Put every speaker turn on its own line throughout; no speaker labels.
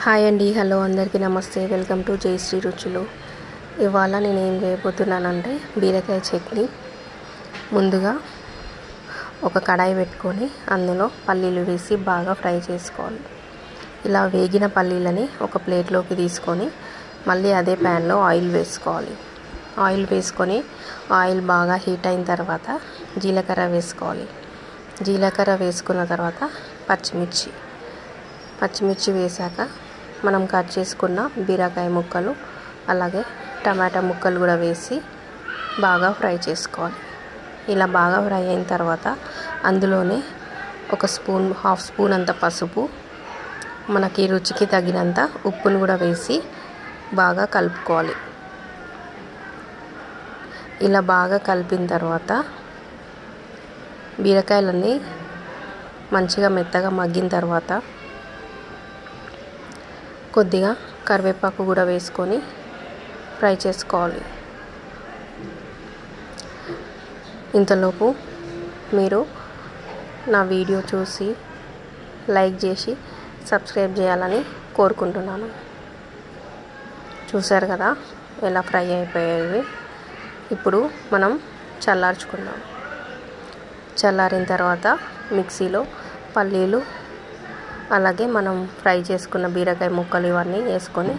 Hi అండి, hello అందరికీ నమస్తే. వెల్కమ్ టు జయశ్రీ రుచులు. ఇవాళ నేను ఏం చేయబోతున్నానంటే బీరకాయ చట్నీ. ముందుగా ఒక కడాయి పెట్టుకొని అందులో పల్లీలు వేసి బాగా ఫ్రై చేసుకోవాలి. ఇలా వేగిన పల్లీలని ఒక ప్లేట్లోకి తీసుకొని మళ్ళీ అదే ప్యాన్లో ఆయిల్ వేసుకోవాలి. ఆయిల్ వేసుకొని ఆయిల్ బాగా హీట్ అయిన తర్వాత జీలకర్ర వేసుకోవాలి. జీలకర్ర వేసుకున్న తర్వాత పచ్చిమిర్చి వేసాక మనం కట్ చేసుకున్న బీరకాయ ముక్కలు అలాగే టమాటా ముక్కలు కూడా వేసి బాగా ఫ్రై చేసుకోవాలి. ఇలా బాగా ఫ్రై అయిన తర్వాత అందులోనే హాఫ్ స్పూన్ అంత పసుపు, మనకి రుచికి తగినంత ఉప్పును కూడా వేసి బాగా కలుపుకోవాలి. ఇలా బాగా కలిపిన తర్వాత బీరకాయలన్నీ మంచిగా మెత్తగా మగ్గిన తర్వాత కొద్దిగా కరివేపాకు కూడా వేసుకొని ఫ్రై చేసుకోవాలి. ఇంతలోపు మీరు నా వీడియో చూసి లైక్ చేసి సబ్స్క్రైబ్ చేయాలని కోరుకుంటున్నాను. చూసారు కదా ఎలా ఫ్రై అయిపోయాయి. ఇప్పుడు మనం చల్లార్చుకుందాం. చల్లారిన తర్వాత మిక్సీలో పల్లీలు అలాగే మనం ఫ్రై చేసుకున్న బీరకాయ ముక్కలు ఇవన్నీ వేసుకొని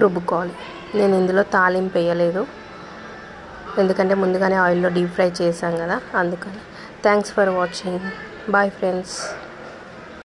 రుబ్బుకోవాలి. నేను ఇందులో తాలింపు వేయలేదు, ఎందుకంటే ముందుగానే ఆయిల్లో డీప్ ఫ్రై చేశాం కదా, అందుకని. Thanks for watching. Bye friends.